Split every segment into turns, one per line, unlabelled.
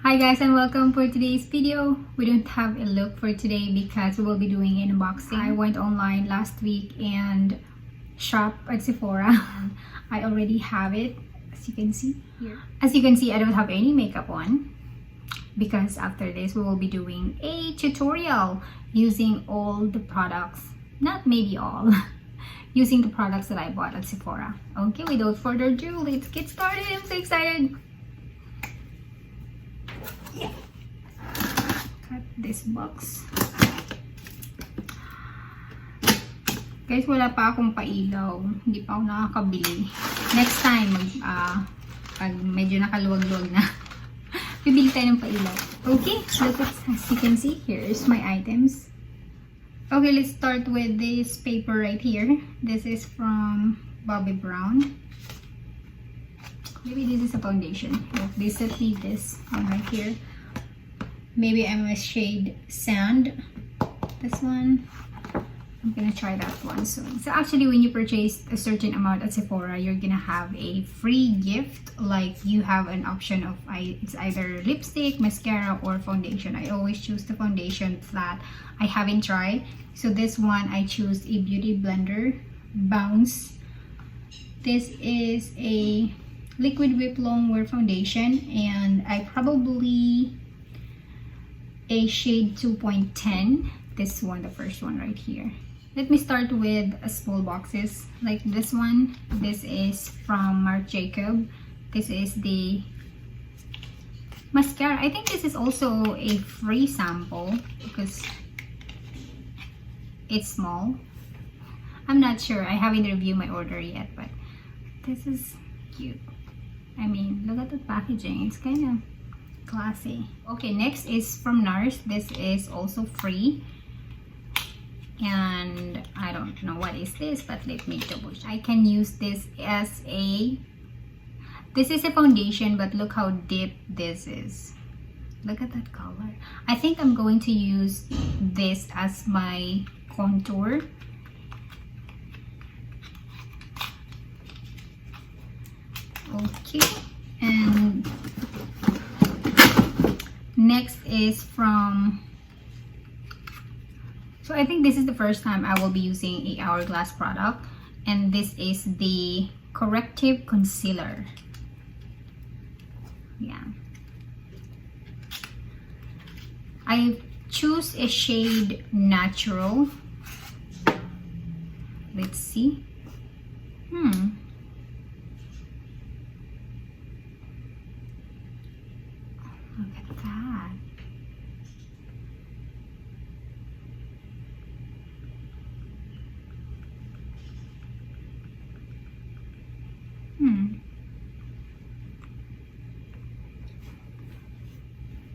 Hi guys and welcome for today's video. We don't have a look for today because we will be doing an unboxing. I went online last week and shopped at Sephora. I already have it, as you can see here. As you can see, I don't have any makeup on because after this we will be doing a tutorial using all the products, not maybe all, using the products that I bought at Sephora. Okay, without further ado, let's get started. I'm so excited. Cut this box. Guys, wala pa akong pailaw. Hindi pa ako nakakabili. Next time, pag medyo nakaluwag-luwag na, bibili tayo ng pailaw. Okay, look at, as you can see, here's my items. Okay, let's start with this paper right here. This is from Bobbi Brown. Maybe this is a foundation. Look, they sent me this one right here. Maybe I'm a shade Sand. This one. I'm gonna try that one soon. So actually, when you purchase a certain amount at Sephora, you're gonna have a free gift. Like you have an option of it's either lipstick, mascara, or foundation. I always choose the foundation that I haven't tried. So this one, I choose a Beauty Blender Bounce. This is a liquid whip longwear foundation, and I probably a shade 2.10. This one, the first one right here. Let me start with small boxes like this one. This is from Marc Jacob. This is the mascara. I think this is also a free sample because it's small. I'm not sure. I haven't reviewed my order yet, but this is cute. I mean, look at the packaging. It's kind of classy. Okay, next is from Nars. This is also free. And I don't know what is this, but let me double check. I can use this as this is a foundation, but look how deep this is. Look at that color. I think I'm going to use this as my contour. Okay, and next is from, so I think this is the first time I will be using a Hourglass product, and this is the Corrective Concealer. Yeah, I choose a shade Natural. Let's see. Look at that.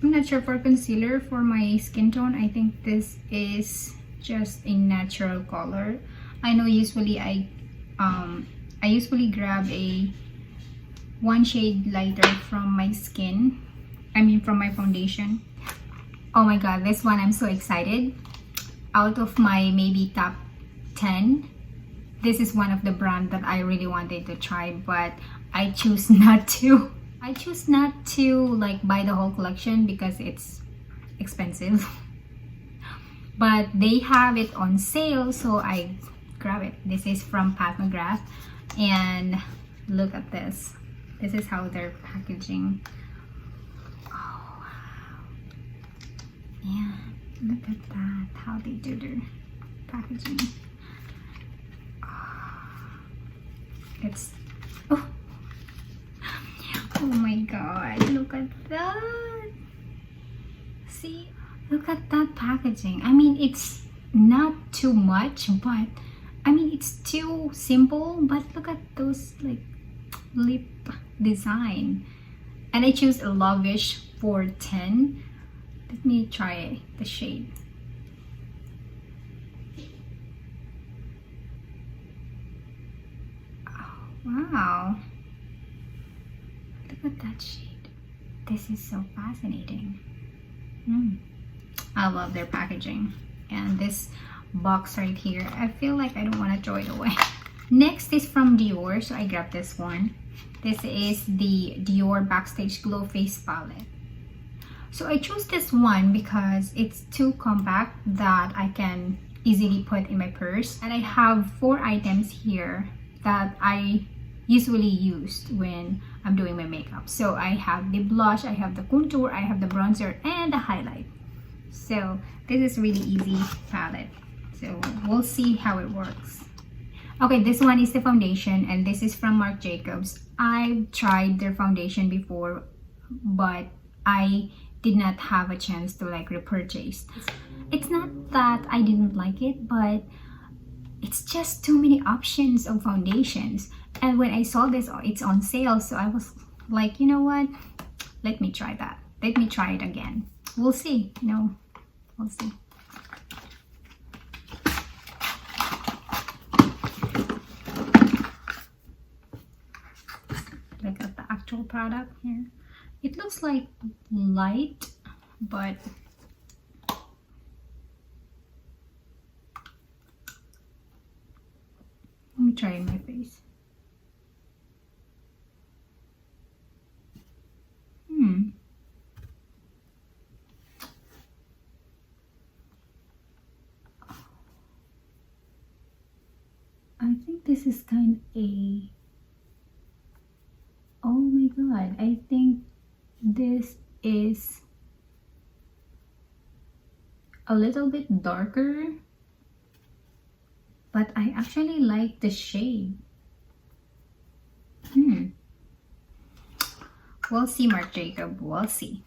I'm not sure for concealer. For my skin tone, I think this is just a natural color. I know usually I usually grab a one shade lighter from my skin. I mean from my foundation. Oh my god, this one I'm so excited. Out of my maybe top 10, this is one of the brand that I really wanted to try, but I choose not to. I choose not to like buy the whole collection because it's expensive. But they have it on sale, so I grab it. This is from McGRATH, and look at this. This is how they're packaging. Yeah, look at that, how they do their packaging. It's, oh my god, look at that. See, look at that packaging. I mean, it's not too much, but I mean, it's too simple, but look at those like lip design. And I choose a Lavish 410. Let me try the shade. Oh, wow. Look at that shade. This is so fascinating. I love their packaging. And this box right here, I feel like I don't want to throw it away. Next is from Dior, so I grabbed this one. This is the Dior Backstage Glow Face Palette. So I chose this one because it's too compact that I can easily put in my purse. And I have 4 items here that I usually use when I'm doing my makeup. So I have the blush, I have the contour, I have the bronzer, and the highlight. So this is really easy palette. So we'll see how it works. Okay, this one is the foundation, and this is from Marc Jacobs. I've tried their foundation before, but I did not have a chance to like repurchase. It's not that I didn't like it, but it's just too many options of foundations. And when I saw this, it's on sale, so I was like, you know what? Let me try that. Let me try it again. We'll see. You know, we'll see. Look at the actual product here. It looks like light, but let me try in my face. I think this is kind of a... Oh my god, I think this is a little bit darker, but I actually like the shade. We'll see, Marc Jacob, we'll see.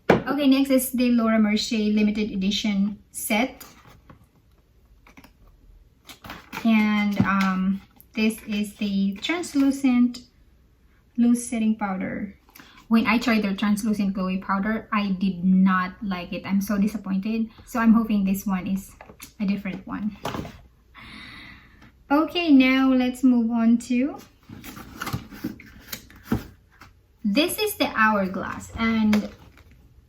Okay, next is the Laura Mercier limited edition set. And this is the translucent loose setting powder. When I tried their translucent glowy powder, I did not like it. I'm so disappointed. So I'm hoping this one is a different one. Okay, now let's move on to... This is the Hourglass, and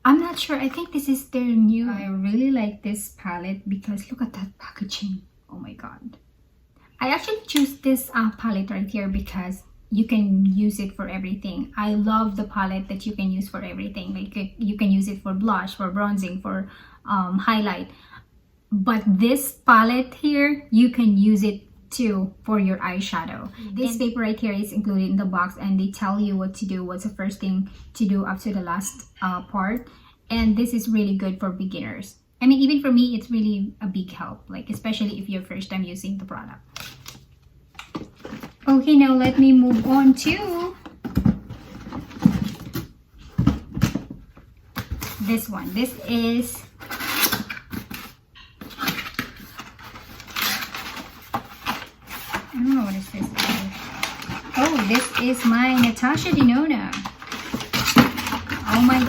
I'm not sure. I think this is their new... I really like this palette because look at that packaging. Oh my god. I actually choose this palette right here because you can use it for everything. I love the palette that you can use for everything. Like you can use it for blush, for bronzing, for highlight. But this palette here, you can use it too for your eyeshadow. This paper right here is included in the box, and they tell you what to do, what's the first thing to do up to the last part. And this is really good for beginners. I mean, even for me, it's really a big help, like especially if you're first time using the product. Okay, now let me move on to this one. This is I don't know what is this. Oh, this is my Natasha Denona. Oh my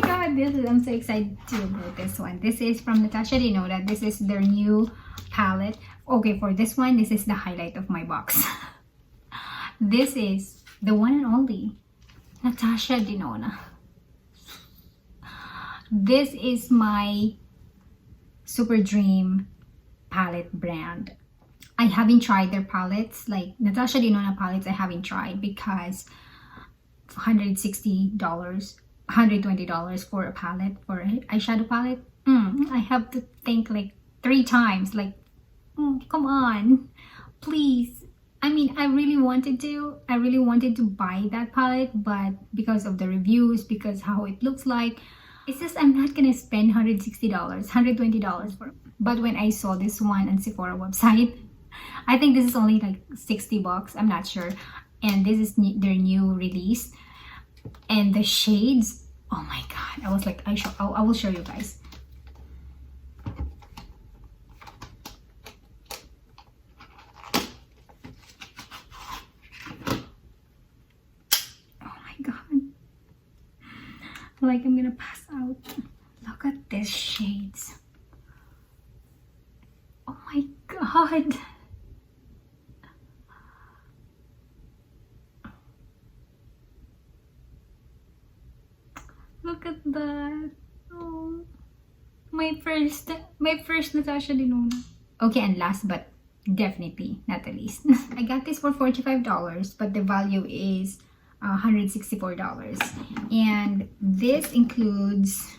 god, I'm so excited about this one. This is from Natasha Denona. This is their new palette. Okay, for this one, this is the highlight of my box. This is the one and only Natasha Denona. This is my super dream palette brand. I haven't tried their palettes, like Natasha Denona palettes. I haven't tried because $160, $120 for a palette, for an eyeshadow palette. I have to think like 3 times, like, come on, please. I mean, I really wanted to buy that palette, but because of the reviews, because how it looks like, it's just I'm not gonna spend $160, $120 for it. But when I saw this one on Sephora website, I think this is only like $60, I'm not sure. And this is their new release, and the shades, oh my god, I was like, I will show you guys. Like I'm gonna pass out. Look at these shades. Oh my god. Look at that. Oh, my first Natasha Denona. Okay, and last but definitely not the least, I got this for $45, but the value is $164, and this includes,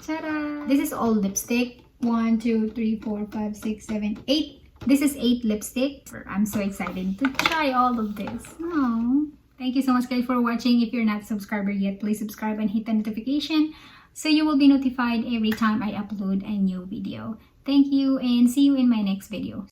ta-da! This is all lipstick. 1, 2, 3, 4, 5, 6, 7, 8. This is 8 lipstick. I'm so excited to try all of this. Oh, thank you so much guys for watching. If you're not a subscriber yet, please subscribe and hit the notification so you will be notified every time I upload a new video. Thank you and see you in my next video.